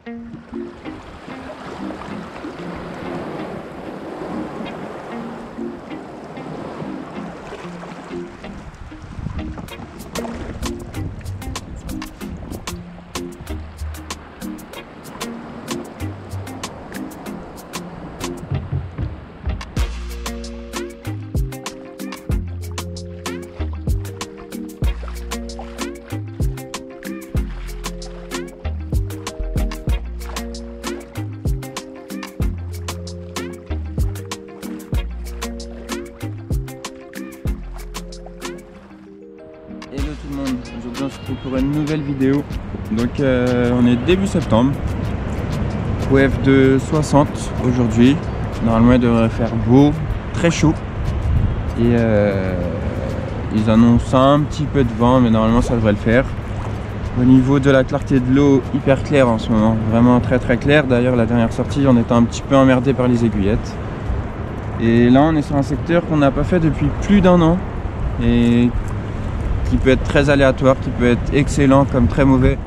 Hello tout le monde, aujourd'hui on se retrouve pour une nouvelle vidéo. Donc on est début septembre, WF de 60 aujourd'hui. Normalement il devrait faire beau, très chaud. Et ils annoncent un petit peu de vent, mais normalement ça devrait le faire. Au niveau de la clarté de l'eau, hyper claire en ce moment, vraiment très très clair. D'ailleurs la dernière sortie on était un petit peu emmerdé par les aiguillettes. Et là on est sur un secteur qu'on n'a pas fait depuis plus d'1 an. Et qui peut être très aléatoire, qui peut être excellent comme très mauvais.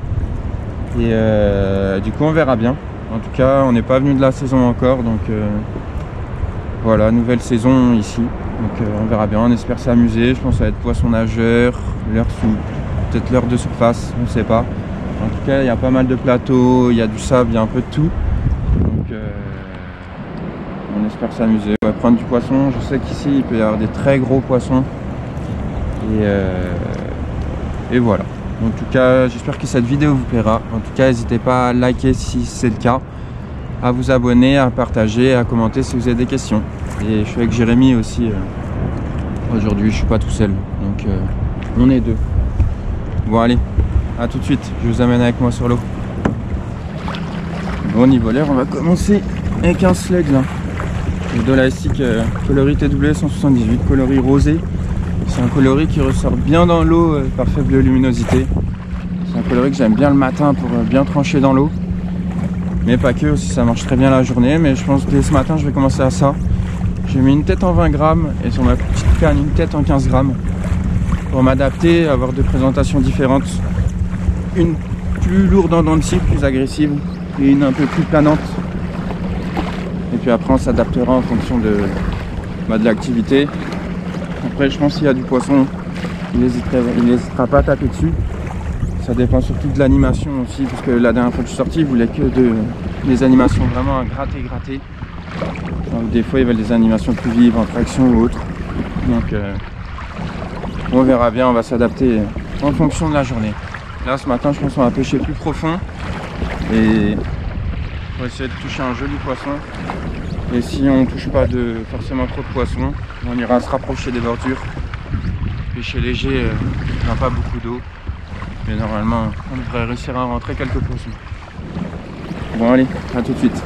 Et du coup on verra bien. En tout cas on n'est pas venu de la saison encore, donc voilà, nouvelle saison ici. Donc on verra bien, on espère s'amuser. Je pense que ça va être poisson nageur, l'heure sous, peut-être l'heure de surface, on ne sait pas. En tout cas il y a pas mal de plateaux, il y a du sable, il y a un peu de tout. Donc on espère s'amuser. On va prendre du poisson, je sais qu'ici il peut y avoir des très gros poissons. Et voilà. En tout cas, j'espère que cette vidéo vous plaira. En tout cas, n'hésitez pas à liker si c'est le cas, à vous abonner, à partager, à commenter si vous avez des questions. Et je suis avec Jérémy aussi. Aujourd'hui, je suis pas tout seul. Donc, on est deux. Bon, allez, à tout de suite. Je vous amène avec moi sur l'eau. Bon, niveau l'air, on va commencer avec un slug là. De la SIC coloris TW 178, coloris rosé. C'est un coloris qui ressort bien dans l'eau par faible luminosité. C'est un coloris que j'aime bien le matin pour bien trancher dans l'eau. Mais pas que, aussi ça marche très bien la journée. Mais je pense que dès ce matin je vais commencer à ça. J'ai mis une tête en 20 grammes et sur ma petite canne une tête en 15 grammes. Pour m'adapter, avoir des présentations différentes. Une plus lourde en dents de scie, plus agressive. Et une un peu plus planante. Et puis après on s'adaptera en fonction de l'activité. Après je pense qu'il y a du poisson, il n'hésitera pas à taper dessus. Ça dépend surtout de l'animation aussi, parce que la dernière fois que je suis sorti, ils voulaient que des animations vraiment à gratter. Donc, des fois ils veulent des animations plus vives, en traction ou autre. Donc on verra bien, on va s'adapter en fonction de la journée. Là ce matin je pense qu'on va pêcher plus profond et on va essayer de toucher un joli poisson. Et si on ne touche pas forcément trop de poissons, on ira se rapprocher des bordures. Pêcher léger, il n'y a pas beaucoup d'eau. Mais normalement, on devrait réussir à rentrer quelques poissons. Bon allez, à tout de suite.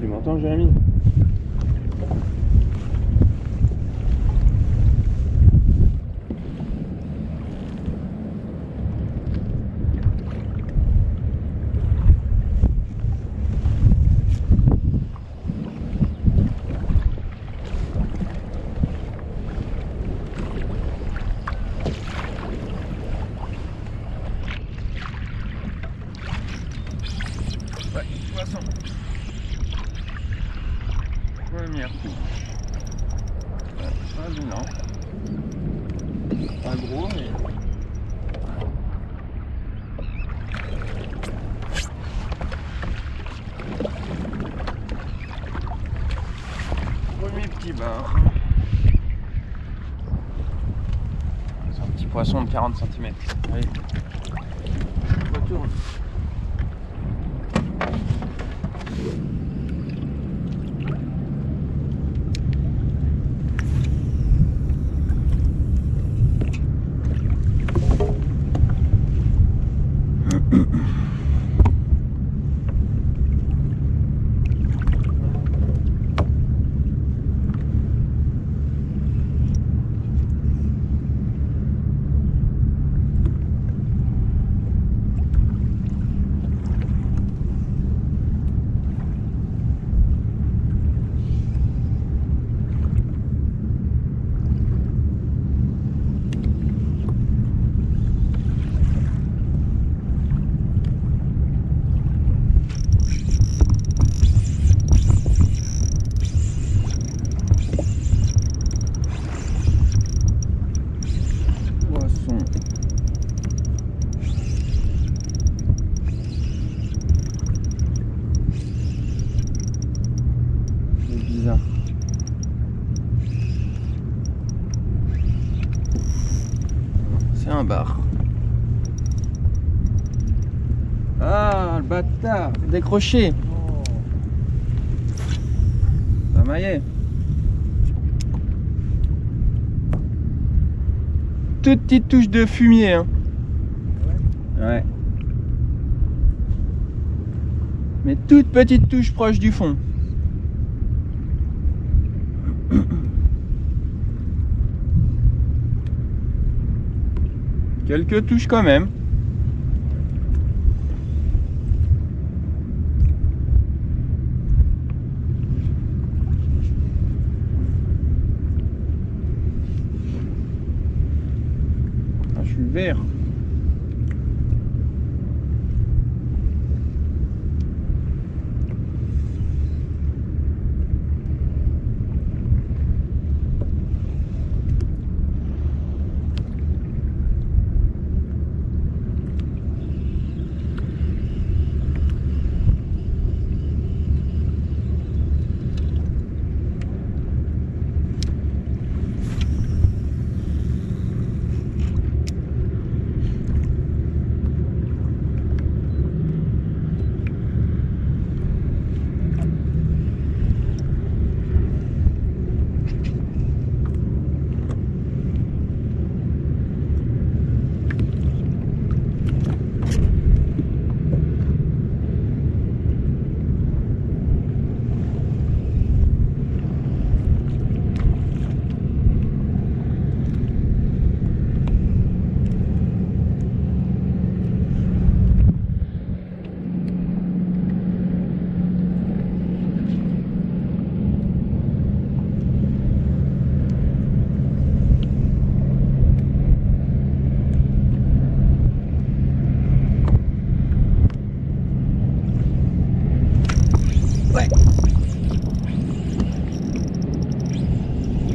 Tu m'entends, Jérémy ? Ouais, poisson. Première coup. Pas dominant. Pas gros, mais. Premier petit bar. C'est un petit poisson de 40 cm. Allez. Je retourne. un bar. Ah, le bâtard, décroché. Ça maillait. Toute petite touche de fumier, hein. Ouais. Mais toute petite touche proche du fond. Quelques touches quand même. Ah, je suis vert.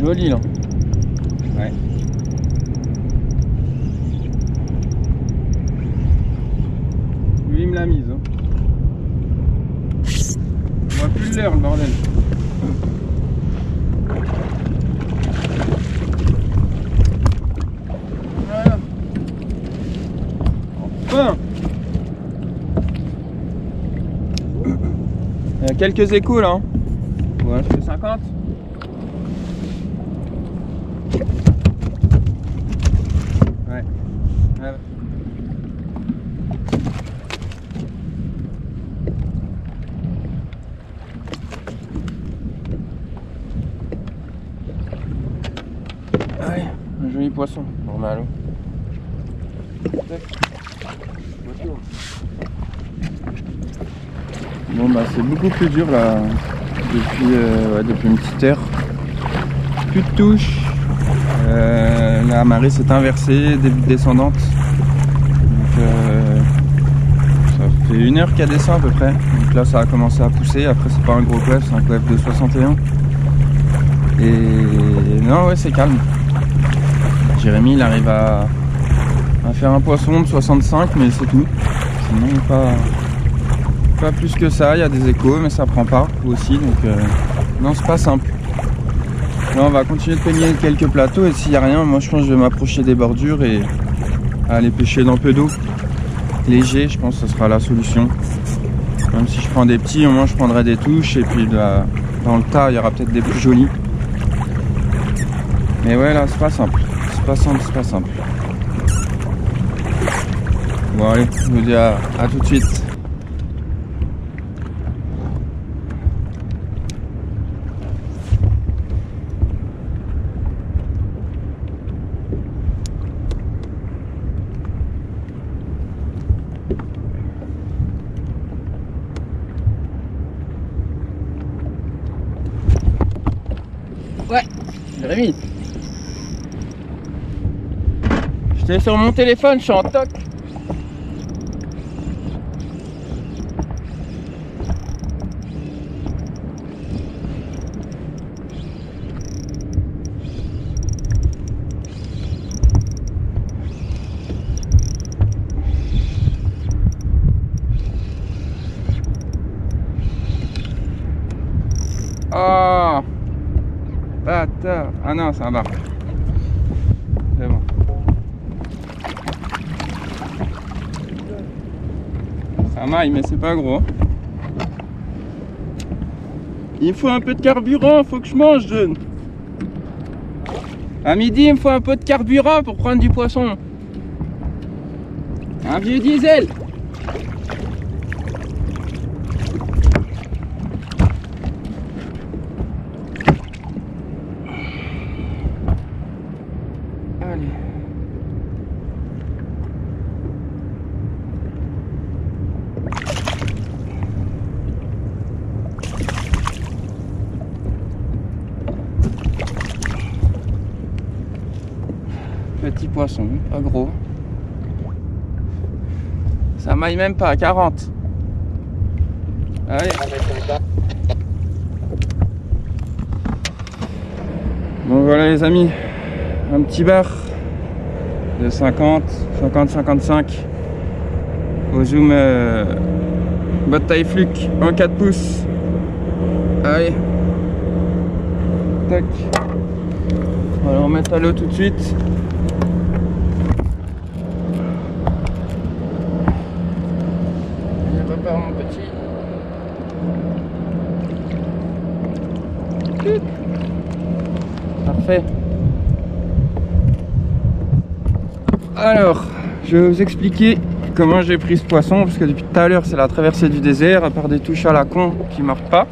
Joli là. Ouais. Lui il me l'a mise. Hein. On voit plus l'heure le bordel. Voilà. Enfin. Il y a quelques échos là. Hein. Voilà, je fais 50. Ouais. Ouais. Ouais, un joli poisson, normal. Bon bah c'est beaucoup plus dur là depuis une petite heure. Plus de touches. La marée s'est inversée, début descendante. Donc ça fait 1 heure qu'elle descend à peu près. Donc là ça a commencé à pousser. Après c'est pas un gros coef, c'est un coef de 61. Et non ouais c'est calme. Jérémy il arrive à faire un poisson de 65 mais c'est tout. Sinon pas plus que ça, il y a des échos mais ça prend pas aussi donc non c'est pas simple. Là on va continuer de peigner quelques plateaux et s'il n'y a rien, moi je pense que je vais m'approcher des bordures et aller pêcher dans peu d'eau. Léger, je pense que ce sera la solution. Même si je prends des petits, au moins je prendrai des touches et puis dans le tas il y aura peut-être des plus jolis. Mais ouais là c'est pas simple, c'est pas simple. Bon allez, je vous dis à tout de suite. Ouais, Jérémy. J'étais sur mon téléphone, je suis en toc. Oh bâtard. Ah non c'est un bar. C'est bon. Ça maille, mais c'est pas gros. Il me faut un peu de carburant, faut que je mange, jeune. À midi, il me faut un peu de carburant pour prendre du poisson. Un vieux diesel. Allez. Petit poisson, pas gros. Ça maille même pas à 40. Allez. Bon voilà les amis, un petit bar de 50-55 au zoom botte taille fluke en 4 pouces. Allez. Tac. On va le remettre à l'eau tout de suite. Mon petit. Parfait. Alors, je vais vous expliquer comment j'ai pris ce poisson, parce que depuis tout à l'heure c'est la traversée du désert, à part des touches à la con qui mordent pas.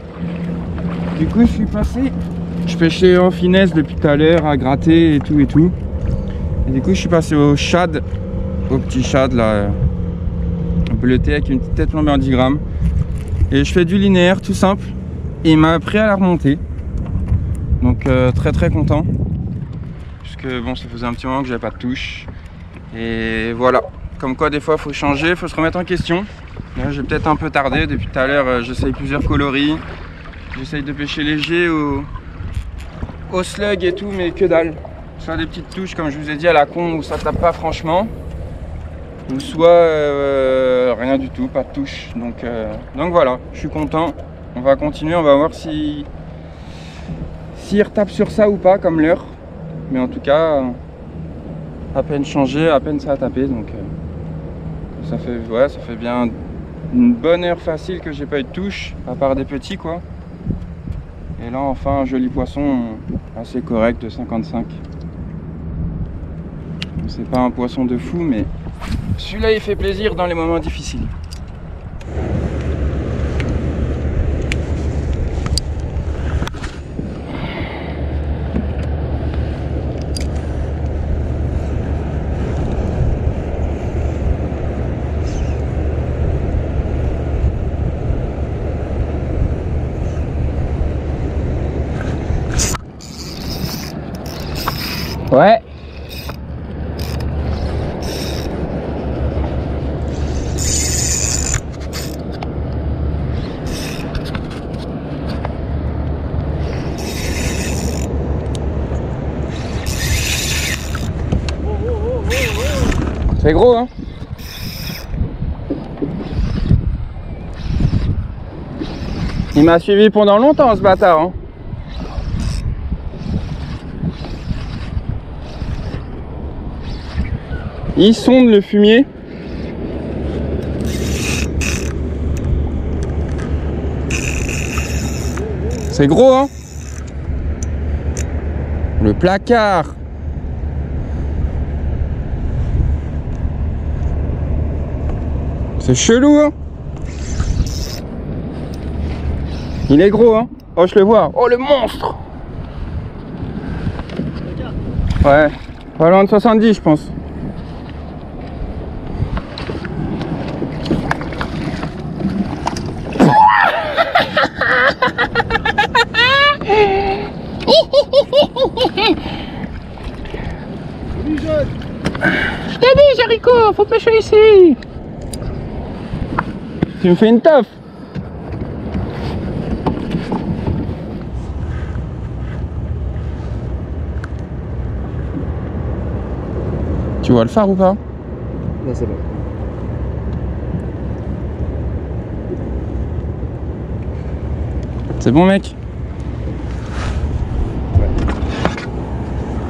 Du coup je suis passé, je pêchais en finesse depuis tout à l'heure à gratter et tout. Et du coup je suis passé au shad, au petit shad là. Bleuté avec une petite tête plombée en 10 grammes, et je fais du linéaire tout simple, et il m'a appris à la remonter, donc très content, puisque bon, ça faisait un petit moment que j'avais pas de touche, et voilà, comme quoi des fois il faut changer, il faut se remettre en question. Là j'ai peut-être un peu tardé, depuis tout à l'heure j'essaye plusieurs coloris, j'essaye de pêcher léger au slug et tout, mais que dalle, soit des petites touches comme je vous ai dit à la con où ça tape pas franchement, ou soit rien du tout, pas de touche. Donc voilà, je suis content. On va continuer, on va voir s'il retape sur ça ou pas, comme l'heure. Mais en tout cas, à peine changé, à peine ça a tapé. Donc ça fait bien une bonne heure facile que j'ai pas eu de touche, à part des petits quoi. Et là enfin un joli poisson assez correct de 55. C'est pas un poisson de fou, mais celui-là il fait plaisir dans les moments difficiles. Ouais. C'est gros, hein? Il m'a suivi pendant longtemps, ce bâtard, hein? Il sonde le fumier. C'est gros, hein? Le placard. C'est chelou, hein? Il est gros, hein? Oh, je le vois. Oh, le monstre! Ouais, pas loin de 70, je pense. Je t'ai dit, Jericho, faut pêcher ici. Tu me fais une toffe. Tu vois le phare ou pas? Non, c'est bon. C'est bon, mec? Ouais.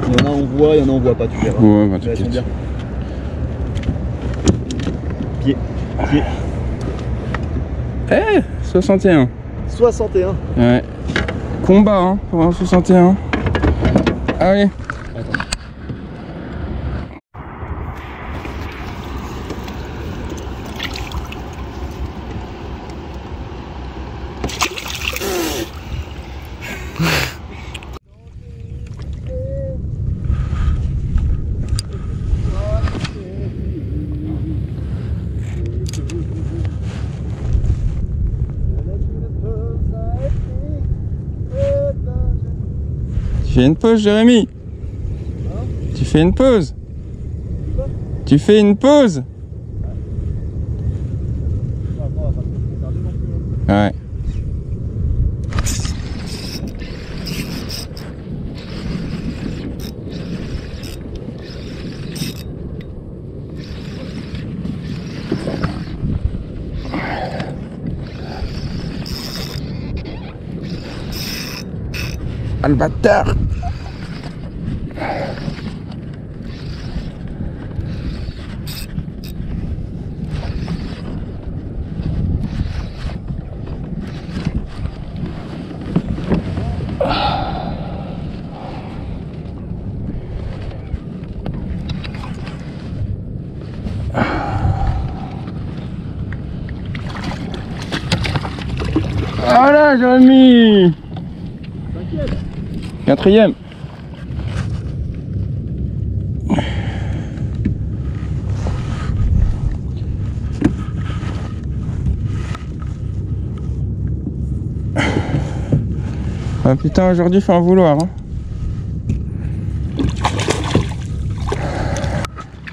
Il y en a on voit, il y en a on voit pas, tu verras. Ouais, bah, Pied. Pied. Eh, 61. 61. Ouais. Combat hein, pour un 61. Allez. Attends. Tu fais une pause, Jérémy? Tu fais une pause? Tu fais une pause? Ouais. Ah, le bâtard! Voilà, Jérémy! Quatrième. Ah putain, aujourd'hui faut en vouloir hein.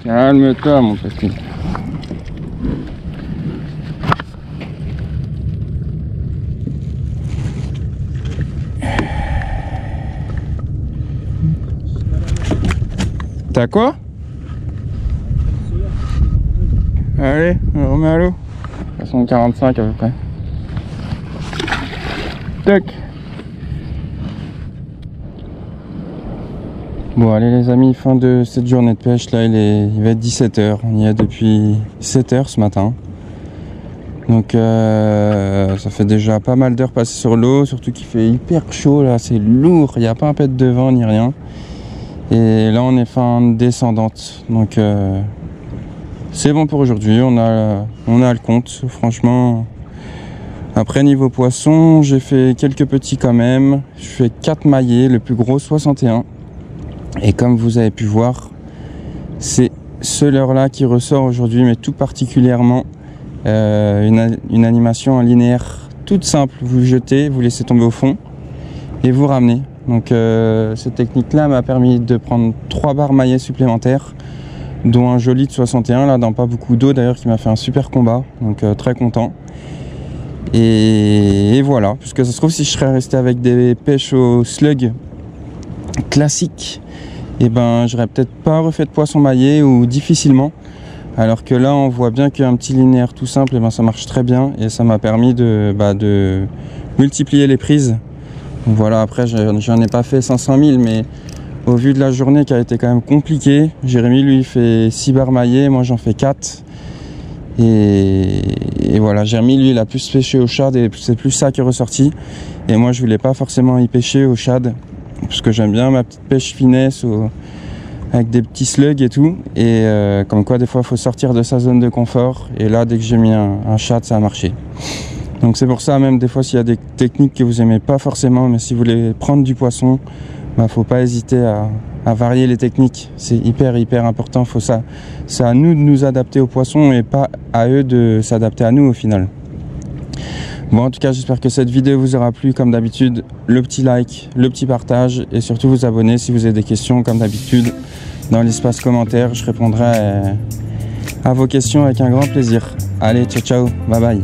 Calme-toi mon petit. T'as quoi? Allez, on remet à l'eau. 45 à peu près. Tac. Bon allez les amis, fin de cette journée de pêche. Là il va être 17 h. On y est depuis 7 h ce matin. Donc ça fait déjà pas mal d'heures passées sur l'eau. Surtout qu'il fait hyper chaud là, c'est lourd. Il n'y a pas un pet de vent ni rien. Et là on est fin descendante, donc c'est bon pour aujourd'hui, on a le compte, franchement. Après niveau poisson, j'ai fait quelques petits quand même, je fais 4 maillets, le plus gros 61. Et comme vous avez pu voir, c'est ce leurre là qui ressort aujourd'hui, mais tout particulièrement une animation en linéaire toute simple, vous jetez, vous laissez tomber au fond et vous ramenez. Donc cette technique là m'a permis de prendre 3 barres maillets supplémentaires, dont un joli de 61 là dans pas beaucoup d'eau d'ailleurs, qui m'a fait un super combat, donc très content. Et voilà, puisque ça se trouve si je serais resté avec des pêches au slug classiques, et ben j'aurais peut-être pas refait de poisson maillet ou difficilement, alors que là on voit bien qu'un petit linéaire tout simple, et ben ça marche très bien et ça m'a permis de multiplier les prises. Voilà, après j'en ai pas fait 500 000, mais au vu de la journée qui a été quand même compliquée, Jérémy lui fait 6 barres maillets, moi j'en fais 4. Et voilà, Jérémy lui il a plus pêché au shad et c'est plus ça qui est ressorti. Et moi je voulais pas forcément y pêcher au shad, parce que j'aime bien ma petite pêche finesse avec des petits slugs et tout. Et comme quoi des fois il faut sortir de sa zone de confort. Et là dès que j'ai mis un shad, ça a marché. Donc c'est pour ça, même des fois s'il y a des techniques que vous aimez pas forcément, mais si vous voulez prendre du poisson, bah, faut pas hésiter à varier les techniques. C'est hyper important. C'est à nous de nous adapter aux poissons et pas à eux de s'adapter à nous au final. Bon, en tout cas j'espère que cette vidéo vous aura plu. Comme d'habitude, le petit like, le petit partage et surtout vous abonner si vous avez des questions. Comme d'habitude dans l'espace commentaire, je répondrai à vos questions avec un grand plaisir. Allez, ciao, bye bye.